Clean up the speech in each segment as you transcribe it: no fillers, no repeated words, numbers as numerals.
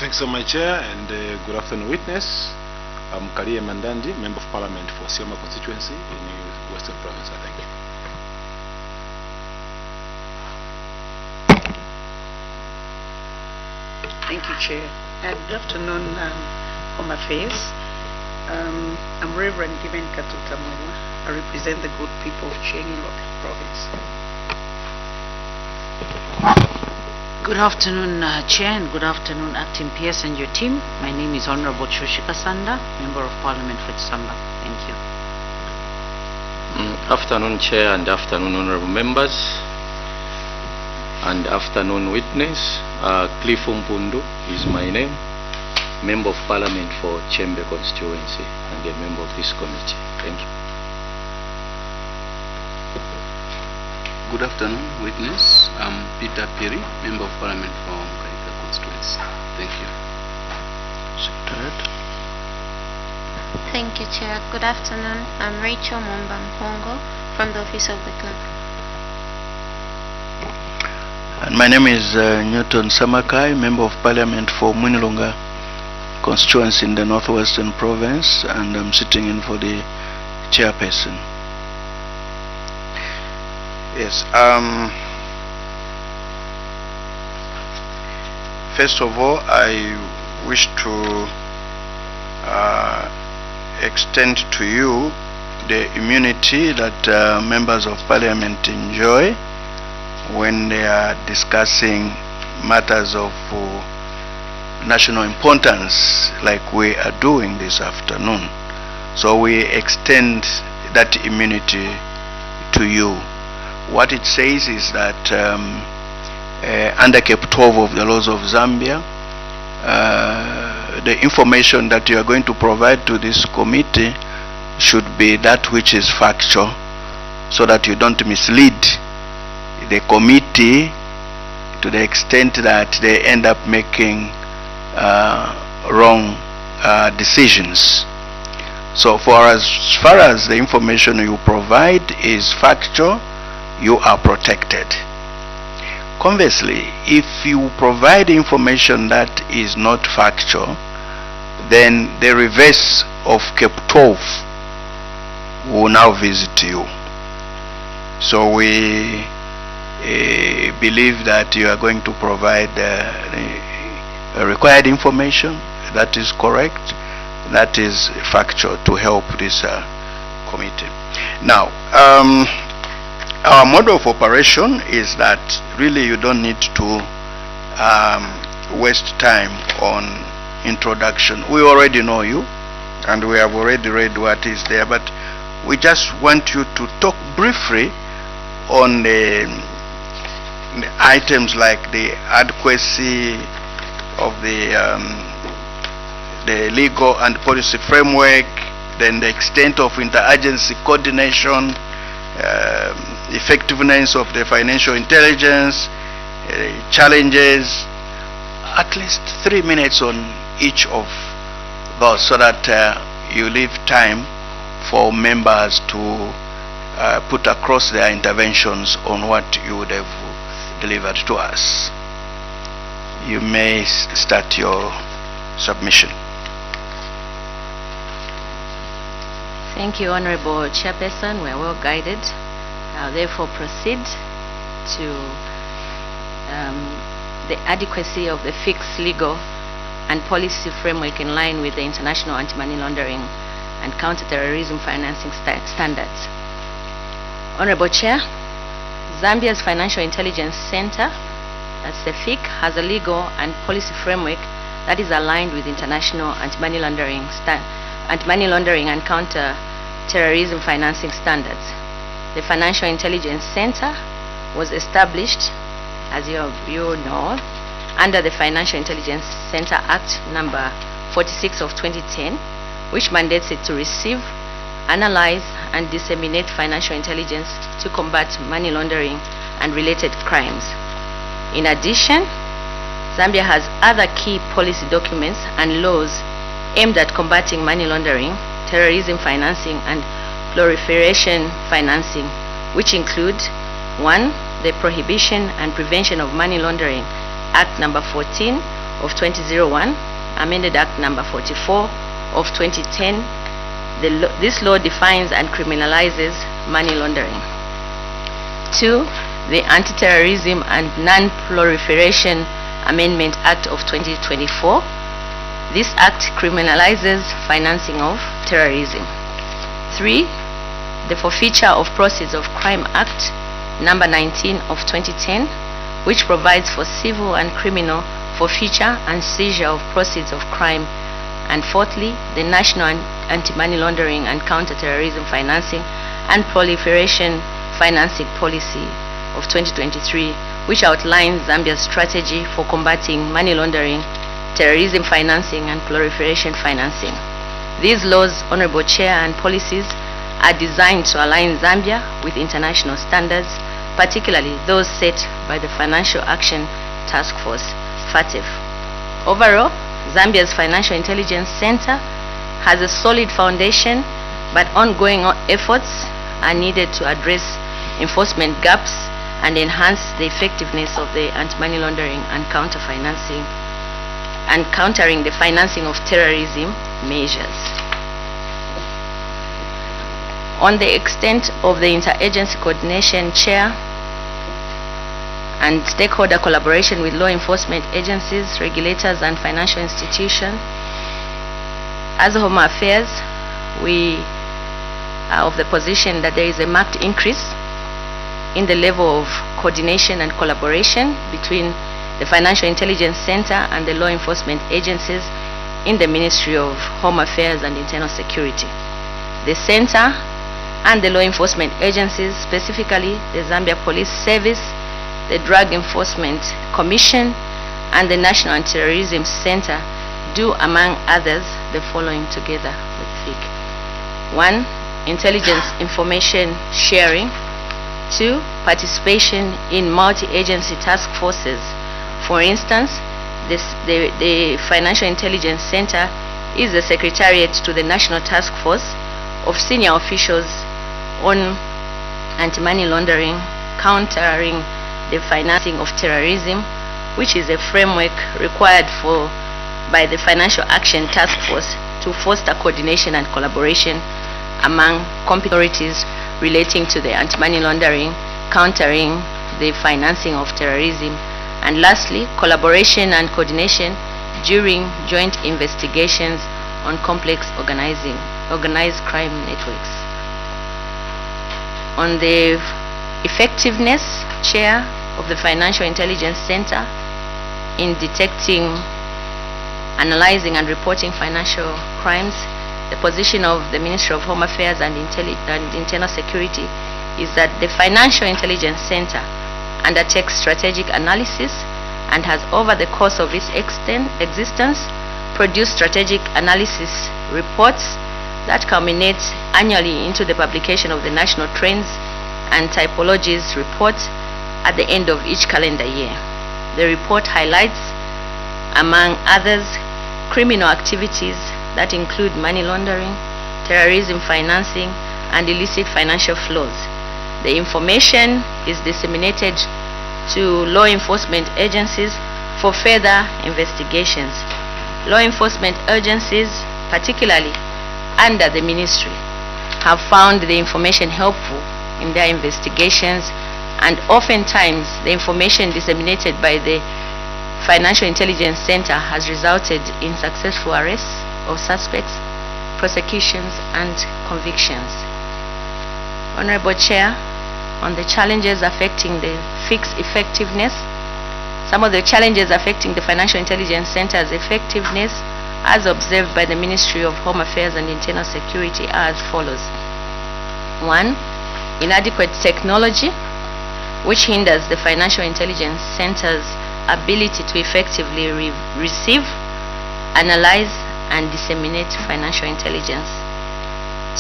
Thanks so much, Chair, and good afternoon, witness. I'm Karie Mandandi, Member of Parliament for Sioma constituency in Western Province. Thank you. Thank you, Chair. Good afternoon, Home Affairs. I'm Reverend Given Katuta Mwewa. I represent the good people of Chiengi Local Province. Good afternoon, Chair, and good afternoon, Acting PS and your team. My name is Honorable Choshika Sanda, Member of Parliament for Zambia. Thank you. Afternoon, Chair, and afternoon, Honorable Members, and afternoon, witness. Cliff Mpundu is my name, Member of Parliament for Chembe constituency, and a member of this committee. Thank you. Good afternoon, witness. I'm Peter Piri, Member of Parliament for Mkarika constituency. Thank you. Secretariat. Thank you, Chair. Good afternoon. I'm Rachel Momba Mpongo from the Office of the Clerk. And my name is Newton Samakai, Member of Parliament for Mwinilunga constituency in the Northwestern Province, and I'm sitting in for the chairperson. Yes. First of all, I wish to extend to you the immunity that members of Parliament enjoy when they are discussing matters of national importance, like we are doing this afternoon. So we extend that immunity to you. What it says is that under Cap 12 of the laws of Zambia, the information that you are going to provide to this committee should be that which is factual, so that you don't mislead the committee to the extent that they end up making wrong decisions. So as far as the information you provide is factual, you are protected. Conversely, if you provide information that is not factual, then the reverse of Cap 12 will now visit you. So we believe that you are going to provide the required information that is correct, that is factual, to help this committee. Now, our model of operation is that really you don't need to waste time on introduction. We already know you, and we have already read what is there, but we just want you to talk briefly on the items like the adequacy of the legal and policy framework, then the extent of interagency coordination, effectiveness of the financial intelligence, challenges. At least 3 minutes on each of those, so that you leave time for members to put across their interventions on what you would have delivered to us. You may start your submission. Thank you, Honorable Chairperson. We are well guided. I'll therefore proceed to the adequacy of the fixed legal and policy framework in line with the international anti-money laundering and counter-terrorism financing standards. Honorable Chair, Zambia's Financial Intelligence Center, that's the FIC, has a legal and policy framework that is aligned with international anti-money laundering and counter-terrorism financing standards. The Financial Intelligence Center was established, as you know, under the Financial Intelligence Center Act number 46 of 2010, which mandates it to receive, analyze, and disseminate financial intelligence to combat money laundering and related crimes. In addition, Zambia has other key policy documents and laws aimed at combating money laundering, terrorism financing, and proliferation financing, which include 1. The Prohibition and Prevention of Money Laundering Act number 14 of 2001, amended Act number 44 of 2010. This law defines and criminalizes money laundering. 2. The Anti-Terrorism and Non-Proliferation Amendment Act of 2024. This act criminalizes financing of terrorism. 3. The Forfeiture of Proceeds of Crime Act number 19 of 2010, which provides for civil and criminal forfeiture and seizure of proceeds of crime. And fourthly, the National Anti-Money Laundering and Counter-Terrorism Financing and Proliferation Financing Policy of 2023, which outlines Zambia's strategy for combating money laundering, terrorism financing, and proliferation financing. These laws, Honorable Chair, and policies are designed to align Zambia with international standards, particularly those set by the Financial Action Task Force, FATF. Overall, Zambia's Financial Intelligence Center has a solid foundation, but ongoing efforts are needed to address enforcement gaps and enhance the effectiveness of the anti-money laundering and countering the financing of terrorism measures. On the extent of the interagency coordination, Chair, and stakeholder collaboration with law enforcement agencies, regulators, and financial institutions, as Home Affairs, we are of the position that there is a marked increase in the level of coordination and collaboration between the Financial Intelligence Center and the law enforcement agencies in the Ministry of Home Affairs and Internal Security. The Center and the law enforcement agencies, specifically the Zambia Police Service, the Drug Enforcement Commission, and the National Anti-Terrorism Center, do, among others, the following together with FIC. 1. Intelligence information sharing. 2. Participation in multi-agency task forces. For instance, the Financial Intelligence Center is the secretariat to the National Task Force of senior officials on anti-money laundering, countering the financing of terrorism, which is a framework required by the Financial Action Task Force to foster coordination and collaboration among competent authorities relating to the anti-money laundering, countering the financing of terrorism, and lastly, collaboration and coordination during joint investigations on complex organized crime networks. On the effectiveness, Chair, of the Financial Intelligence Center in detecting, analyzing, and reporting financial crimes, the position of the Ministry of Home Affairs and Internal Security is that the Financial Intelligence Center undertakes strategic analysis and has, over the course of its existence, produced strategic analysis reports that culminate annually into the publication of the National Trends and Typologies report at the end of each calendar year. The report highlights, among others, criminal activities that include money laundering, terrorism financing, and illicit financial flows. The information is disseminated to law enforcement agencies for further investigations. Law enforcement agencies, particularly under the ministry, have found the information helpful in their investigations, and oftentimes the information disseminated by the Financial Intelligence Center has resulted in successful arrests of suspects, prosecutions, and convictions. Honorable Chair, on the challenges affecting the FIC's effectiveness, some of the challenges affecting the Financial Intelligence Center's effectiveness, as observed by the Ministry of Home Affairs and Internal Security, are as follows. 1. Inadequate technology, which hinders the Financial Intelligence Center's ability to effectively receive, analyze, and disseminate financial intelligence.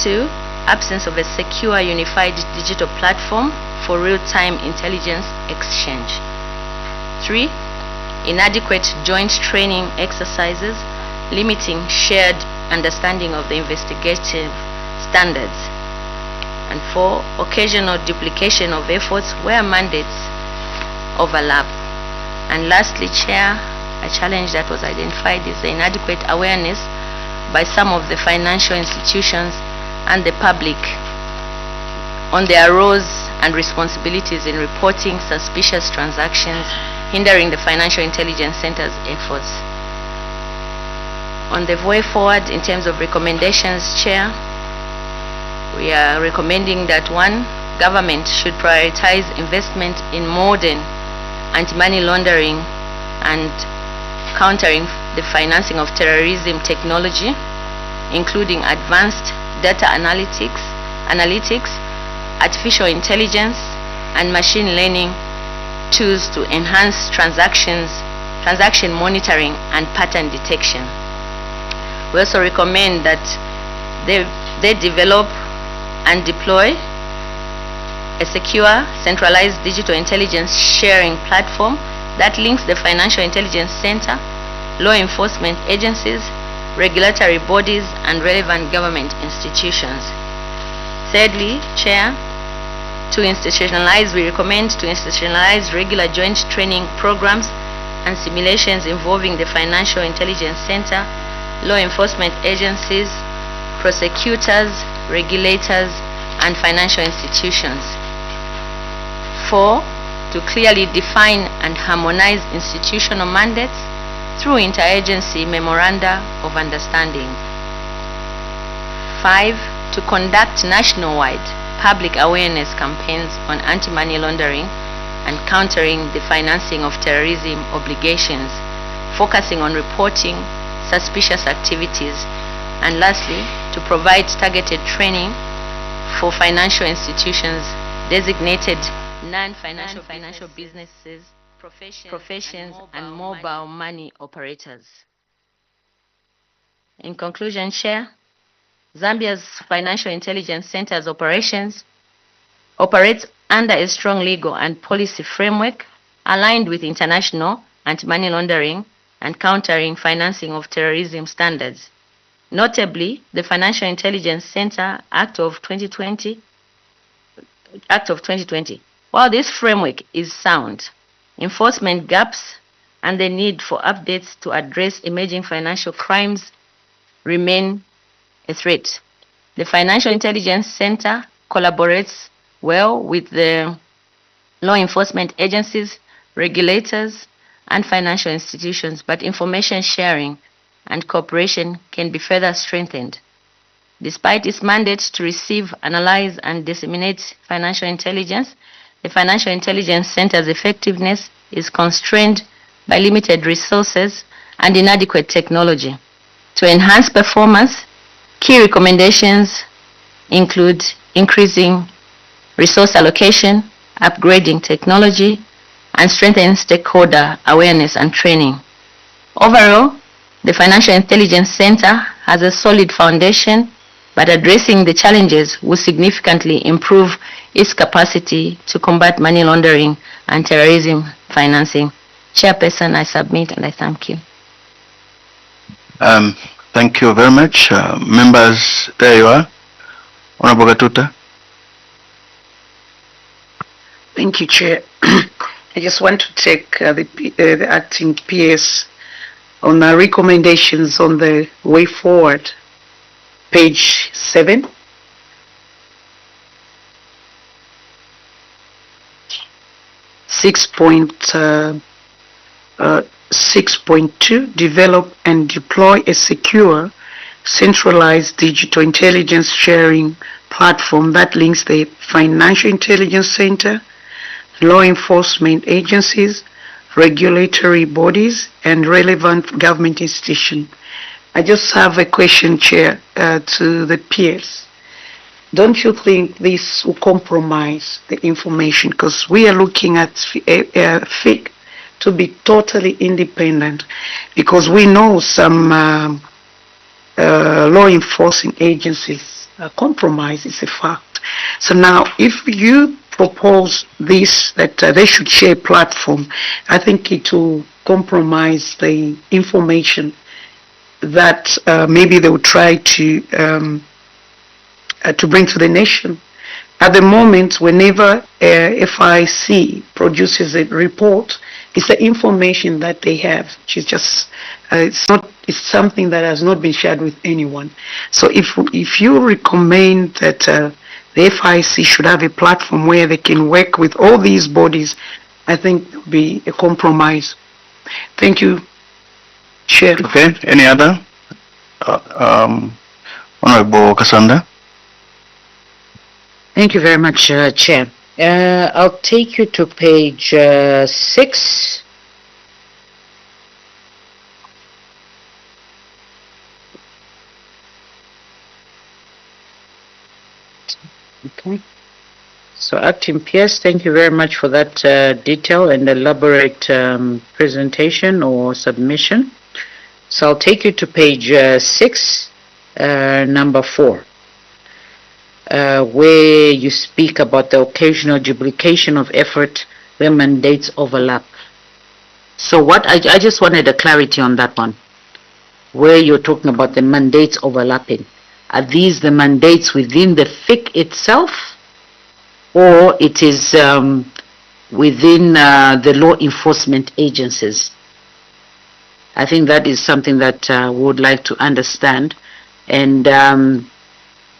2. Absence of a secure unified digital platform for real-time intelligence exchange. 3. Inadequate joint training exercises, limiting shared understanding of the investigative standards. And 4. Occasional duplication of efforts where mandates overlap. And lastly, Chair, a challenge that was identified is the inadequate awareness by some of the financial institutions and the public on their roles and responsibilities in reporting suspicious transactions, hindering the Financial Intelligence Center's efforts. On the way forward, in terms of recommendations, Chair, we are recommending that one, government should prioritize investment in modern anti-money laundering and countering the financing of terrorism technology, including advanced data analytics, artificial intelligence, and machine learning tools to enhance transaction monitoring and pattern detection. We also recommend that they develop and deploy a secure, centralized digital intelligence sharing platform that links the Financial Intelligence Center, law enforcement agencies, regulatory bodies, and relevant government institutions. Thirdly, Chair, we recommend to institutionalize regular joint training programs and simulations involving the Financial Intelligence Center, law enforcement agencies, prosecutors, regulators, and financial institutions. 4, to clearly define and harmonize institutional mandates through interagency memoranda of understanding. 5, to conduct nationwide public awareness campaigns on anti-money laundering and countering the financing of terrorism obligations, focusing on reporting suspicious activities. And lastly, to provide targeted training for financial institutions, designated non-financial businesses, professions, and mobile money operators. In conclusion, Chair, Zambia's Financial Intelligence Center's operations operates under a strong legal and policy framework aligned with international anti-money laundering and countering financing of terrorism standards. Notably, the Financial Intelligence Center Act of 2020. While this framework is sound, enforcement gaps and the need for updates to address emerging financial crimes remain a threat. The Financial Intelligence Center collaborates well with the law enforcement agencies, regulators, and financial institutions, but information sharing and cooperation can be further strengthened. Despite its mandate to receive, analyze, and disseminate financial intelligence, the Financial Intelligence Center's effectiveness is constrained by limited resources and inadequate technology. To enhance performance, key recommendations include increasing resource allocation, upgrading technology, and strengthening stakeholder awareness and training. Overall, the Financial Intelligence Center has a solid foundation, but addressing the challenges will significantly improve its capacity to combat money laundering and terrorism financing. Chairperson, I submit and I thank you. Thank you very much. Members, there you are. Honorable Gatuta. Thank you, Chair. I just want to take the acting PS on our recommendations on the way forward, page 7. Six point 2, develop and deploy a secure, centralized digital intelligence sharing platform that links the Financial Intelligence Center, law enforcement agencies, regulatory bodies, and relevant government institutions. I just have a question, Chair, to the peers. Don't you think this will compromise the information? Because we are looking at FIC to be totally independent, because we know some law enforcing agencies are compromised, it's a fact. So now, if you propose this, that they should share a platform, I think it will compromise the information that maybe they will try to bring to the nation. At the moment, whenever FIC produces a report, It's the information that they have. It's just, it's something that has not been shared with anyone. So if you recommend that the FIC should have a platform where they can work with all these bodies, I think it would be a compromise. Thank you, Chair. Okay, any other? Honorable Kasanda. Thank you very much, Chair. I'll take you to page 6. Okay. So, Acting PS, thank you very much for that detailed and elaborate presentation or submission. So, I'll take you to page 6, number 4. Where you speak about the occasional duplication of effort where mandates overlap. So what I just wanted a clarity on that one, where you're talking about the mandates overlapping. Are these the mandates within the FIC itself, or it is within the law enforcement agencies? I think that is something that we would like to understand. And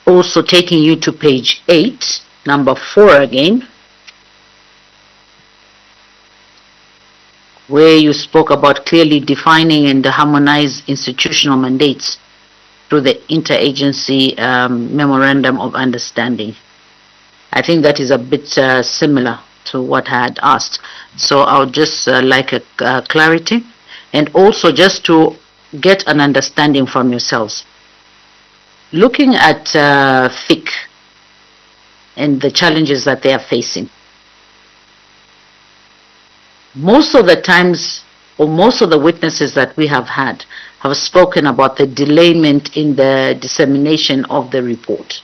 also taking you to page 8, number 4 again, where you spoke about clearly defining and harmonize institutional mandates through the interagency memorandum of understanding. I think that is a bit similar to what I had asked. So I would just like a clarity, and also just to get an understanding from yourselves. Looking at FIC and the challenges that they are facing, most of the times, or most of the witnesses that we have had, have spoken about the delayment in the dissemination of the report.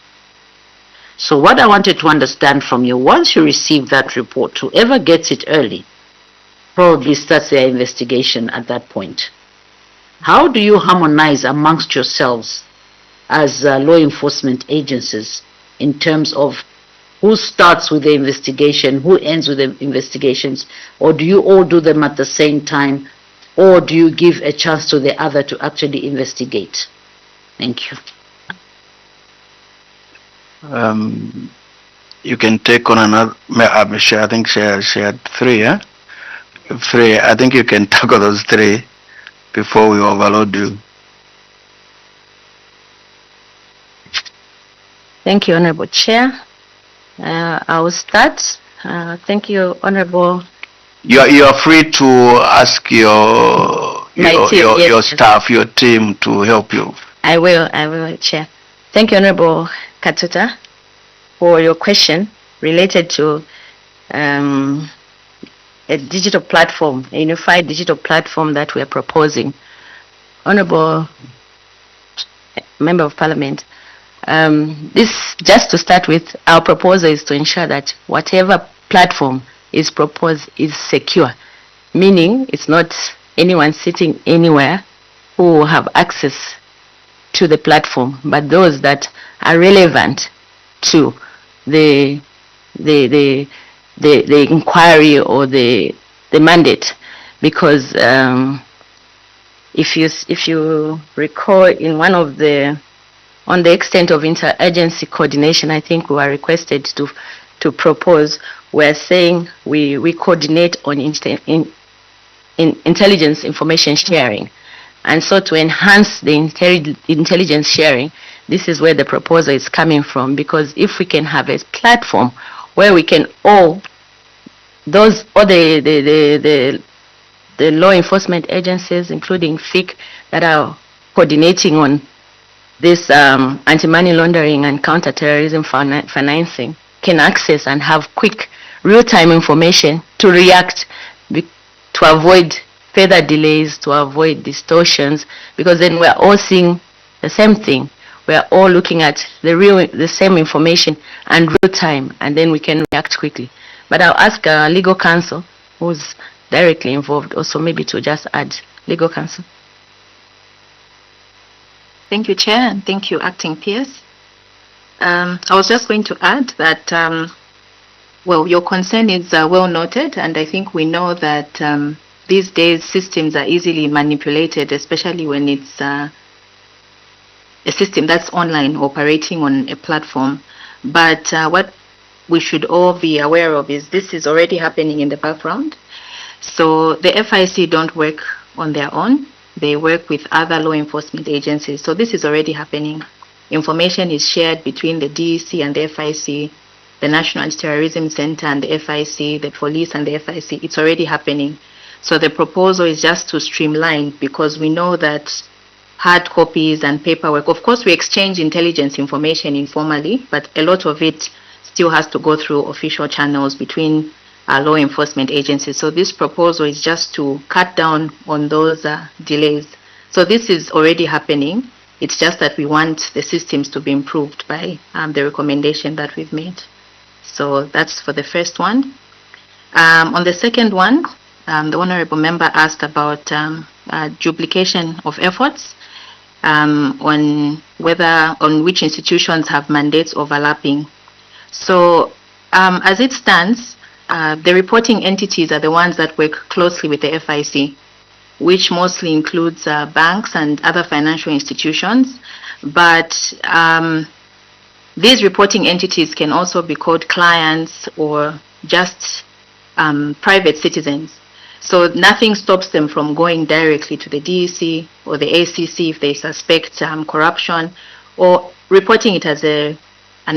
So what I wanted to understand from you, once you receive that report, whoever gets it early probably starts their investigation at that point. How do you harmonize amongst yourselves as law enforcement agencies in terms of who starts with the investigation, who ends with the investigations, or do you all do them at the same time, or do you give a chance to the other to actually investigate? Thank you. You can take on another. I think she had 3, yeah? 3. I think you can tackle those 3 before we overload you. Thank you, Honorable Chair. I will start. Thank you, Honorable. You are free to ask your staff, your team to help you. I will, Chair. Thank you, Honorable Katuta, for your question related to a digital platform, a unified digital platform that we are proposing. Honorable Member of Parliament, this, just to start with, our proposal is to ensure that whatever platform is proposed is secure, meaning it's not anyone sitting anywhere who will have access to the platform, but those that are relevant to the inquiry or the mandate. Because if you recall, in one of on the extent of interagency coordination, I think we were requested to propose, we're saying we coordinate on intelligence information sharing. And so to enhance the intelligence sharing, this is where the proposal is coming from, because if we can have a platform where we can the law enforcement agencies, including FIC, that are coordinating on this anti-money laundering and counter-terrorism financing, can access and have quick, real-time information to react, to avoid further delays, to avoid distortions, because then we're all seeing the same thing. We're all looking at the same information and real time, and then we can react quickly. But I'll ask legal counsel, who's directly involved, also maybe to just add. Legal counsel. Thank you, Chair, and thank you, Acting PS. I was just going to add that Well, your concern is well noted, and I think we know that these days systems are easily manipulated, especially when it's a system that's online operating on a platform. But what we should all be aware of is this is already happening in the background. So the FIC don't work on their own. They work with other law enforcement agencies. So this is already happening. Information is shared between the DEC and the FIC, the National Anti-Terrorism Center and the FIC, the police and the FIC. It's already happening. So the proposal is just to streamline, because we know that hard copies and paperwork, of course we exchange intelligence information informally, but a lot of it still has to go through official channels between law enforcement agencies. So this proposal is just to cut down on those delays. So this is already happening. It's just that we want the systems to be improved by the recommendation that we've made. So that's for the first one. On the second one, the Honorable Member asked about duplication of efforts on which institutions have mandates overlapping. So as it stands, the reporting entities are the ones that work closely with the FIC, which mostly includes banks and other financial institutions. But these reporting entities can also be called clients or just private citizens. So nothing stops them from going directly to the DEC or the ACC if they suspect corruption, or reporting it as an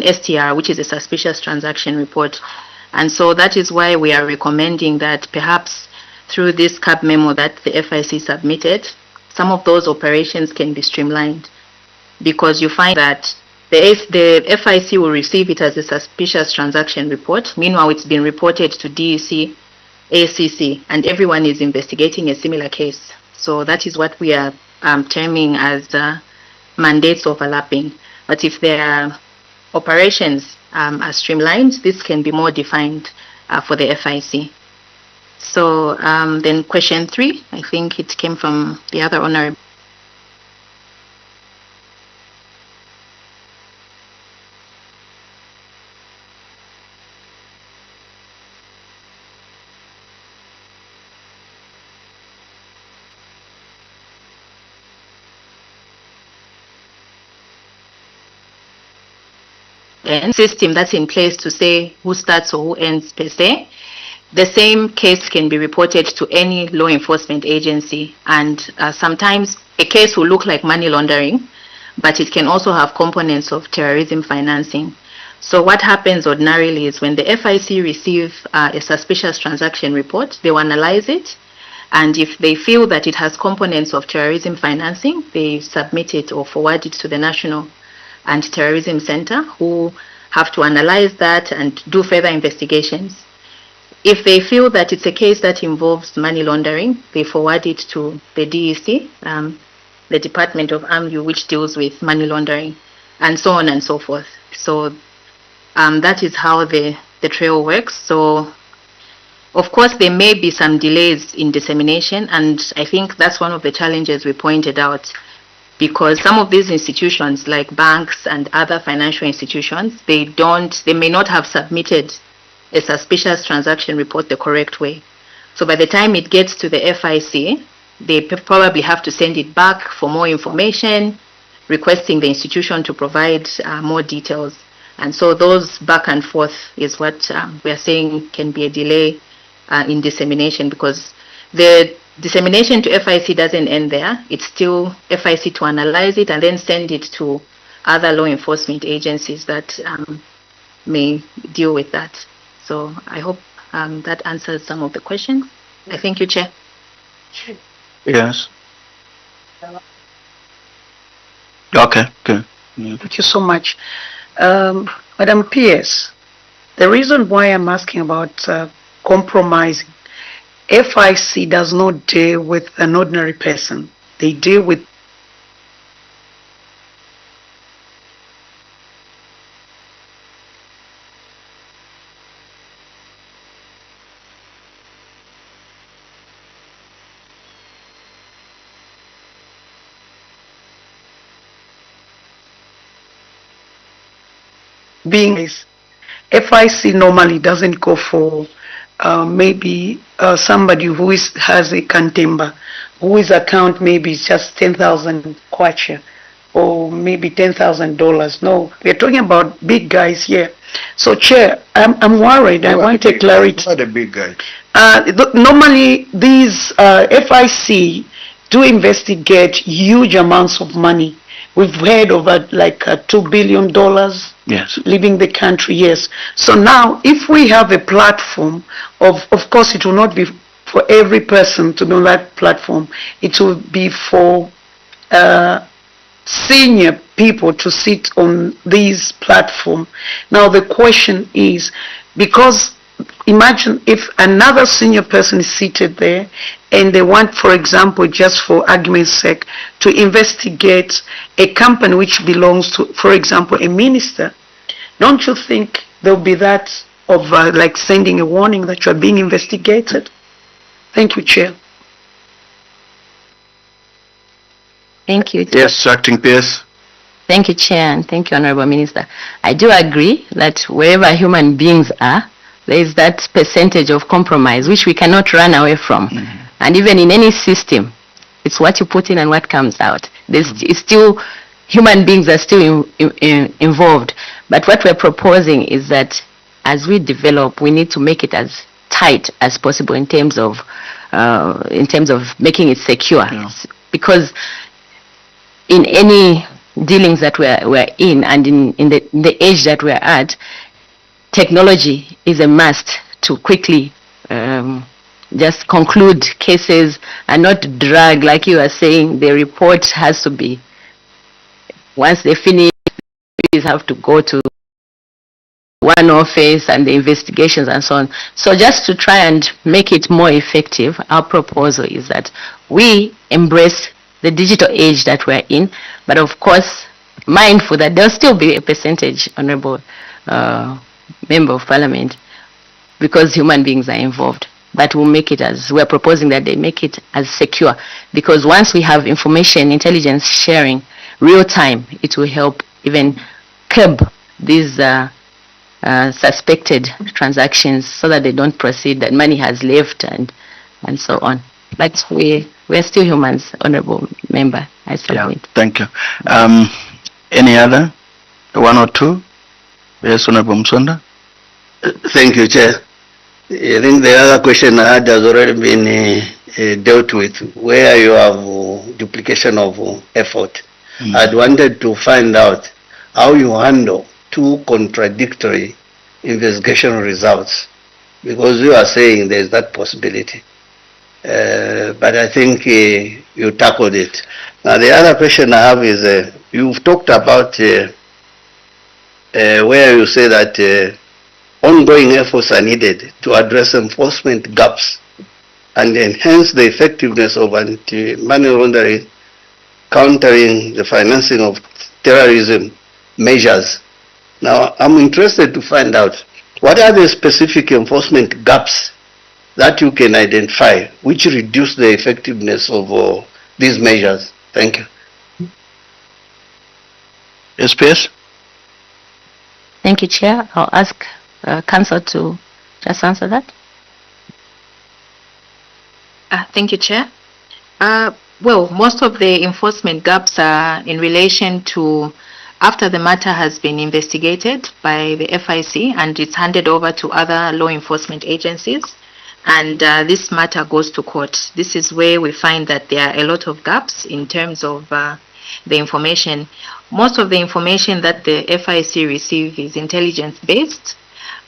STR, which is a suspicious transaction report. And so that is why we are recommending that perhaps through this CAB memo that the FIC submitted, some of those operations can be streamlined, because you find that the FIC will receive it as a suspicious transaction report. Meanwhile, it's been reported to DEC, ACC, and everyone is investigating a similar case. So that is what we are terming as mandates overlapping. But if their operations are streamlined, this can be more defined for the FIC. So then question 3, I think it came from the other honorable. System that's in place to say who starts or who ends per se. The same case can be reported to any law enforcement agency, and sometimes a case will look like money laundering, but it can also have components of terrorism financing. So what happens ordinarily is when the FIC receive a suspicious transaction report, they will analyze it, and if they feel that it has components of terrorism financing, they submit it or forward it to the National Anti-Terrorism Center, who have to analyze that and do further investigations. If they feel that it's a case that involves money laundering, they forward it to the DEC, the Department of AMU, which deals with money laundering, and so on and so forth. So that is how the trail works. So of course there may be some delays in dissemination, and I think that's one of the challenges we pointed out, because some of these institutions like banks and other financial institutions, they may not have submitted a suspicious transaction report the correct way. So by the time it gets to the FIC, they probably have to send it back for more information, requesting the institution to provide more details. And so those back and forth is what we are saying can be a delay in dissemination, because the dissemination to FIC doesn't end there. It's still FIC to analyze it and then send it to other law enforcement agencies that may deal with that. So I hope that answers some of the questions. I thank you, Chair. Yes. Okay. Okay. Thank you so much. Madam PS, the reason why I'm asking about compromising, FIC does not deal with an ordinary person. They deal with beings. FIC normally doesn't go for maybe somebody who has a contemba, whose account maybe is just 10,000 kwacha or maybe $10,000. No, we're talking about big guys here. So, Chair, I'm worried. I want a clarity. What are the big guys? Normally, these FIC do investigate huge amounts of money. We've heard of like $2 billion Yes. leaving the country, yes. So now, if we have a platform, of course it will not be for every person to be on that platform. It will be for senior people to sit on this platform. Now the question is, because imagine if another senior person is seated there and they want, for example, just for argument's sake, to investigate a company which belongs to, for example, a minister, don't you think there'll be that of like sending a warning that you're being investigated? Thank you, Chair. Thank you. Yes, Acting PS. Thank you, Chair, and thank you, Honorable Minister. I do agree that wherever human beings are, there is that percentage of compromise which we cannot run away from. Mm-hmm. And even in any system, it's what you put in and what comes out. It's still, human beings are still involved. But what we're proposing is that as we develop, we need to make it as tight as possible in terms of making it secure. Yeah. Because in any dealings that we're in and in the age that we're at, technology is a must to quickly just conclude cases and not drag, like you are saying. The report has to be, once they finish, they have to go to one office and the investigations and so on. So just to try and make it more effective, our proposal is that we embrace the digital age that we're in, but of course mindful that there'll still be a percentage, Honorable Member of Parliament, because human beings are involved. But we'll make it as, we're proposing that they make it as secure, because once we have information, intelligence sharing, real time, it will help even curb these suspected transactions so that they don't proceed, that money has left and so on. But we're still humans, Honorable Member. I submit. Yeah, thank you. Any other? One or two? Yes, Honorable Msonda. Thank you, Chair. I think the other question I had has already been dealt with, where you have duplication of effort. I'd wanted to find out how you handle two contradictory investigation results, because you are saying there's that possibility. But I think you tackled it. Now the other question I have is, you've talked about where you say that ongoing efforts are needed to address enforcement gaps and enhance the effectiveness of anti-money laundering, countering the financing of terrorism measures. Now, I'm interested to find out, what are the specific enforcement gaps that you can identify which reduce the effectiveness of these measures? Thank you. Yes, please. Thank you, Chair. I'll ask Council to just answer that. Thank you, Chair. Well, most of the enforcement gaps are in relation to after the matter has been investigated by the FIC and it's handed over to other law enforcement agencies, and this matter goes to court. This is where we find that there are a lot of gaps in terms of the information. Most of the information that the FIC receive is intelligence-based,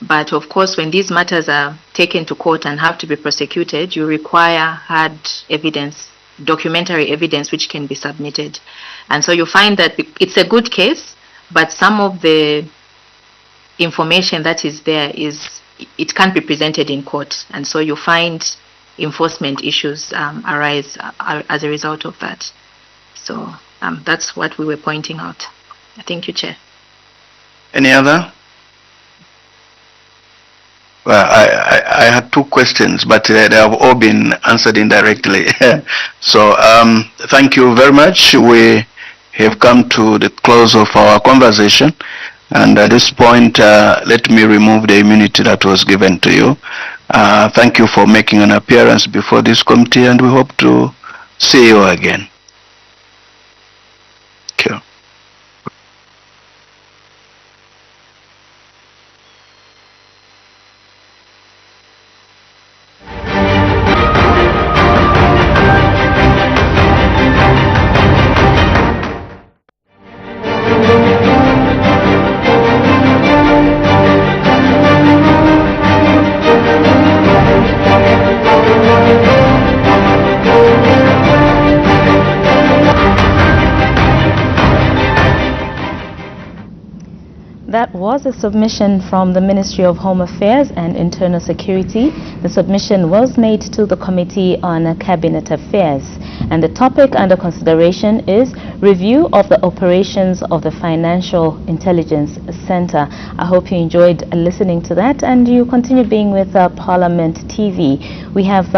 but of course when these matters are taken to court and have to be prosecuted, you require hard evidence, documentary evidence which can be submitted. And so you find that it's a good case, but some of the information that is there it can't be presented in court, and so you find enforcement issues arise as a result of that. So that's what we were pointing out. Thank you, Chair. Any other? Well, I had two questions, but they have all been answered indirectly. So thank you very much. We have come to the close of our conversation. And at this point, let me remove the immunity that was given to you. Thank you for making an appearance before this committee, and we hope to see you again. Thank you. That was a submission from the Ministry of Home Affairs and Internal Security. The submission was made to the Committee on Cabinet Affairs. And the topic under consideration is review of the operations of the Financial Intelligence Center. I hope you enjoyed listening to that and you continue being with Parliament TV. We have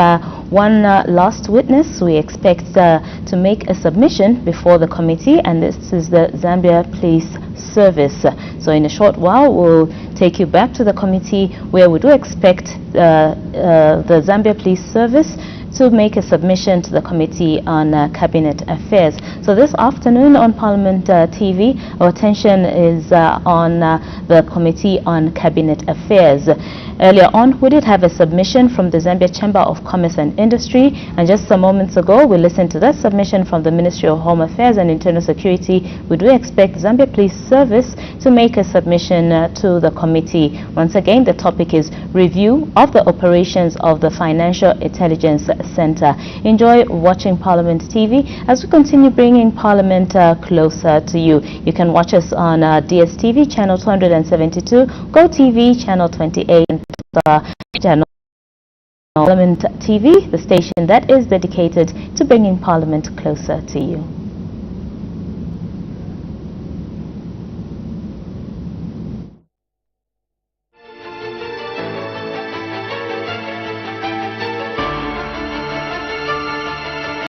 one last witness we expect to make a submission before the committee, and this is the Zambia Police Service. So in a short while we'll take you back to the committee where we do expect the Zambia Police Service to make a submission to the Committee on Cabinet Affairs. So this afternoon on Parliament TV, our attention is on the Committee on Cabinet Affairs. Earlier on, we did have a submission from the Zambia Chamber of Commerce and Industry, and just some moments ago, we listened to that submission from the Ministry of Home Affairs and Internal Security. We do expect Zambia Police Service to make a submission to the committee. Once again, the topic is review of the operations of the Financial Intelligence Center. Enjoy watching Parliament TV as we continue bringing Parliament closer to you. You can watch us on DSTV channel 272, GoTV channel 28, and channel Parliament TV, the station that is dedicated to bringing Parliament closer to you.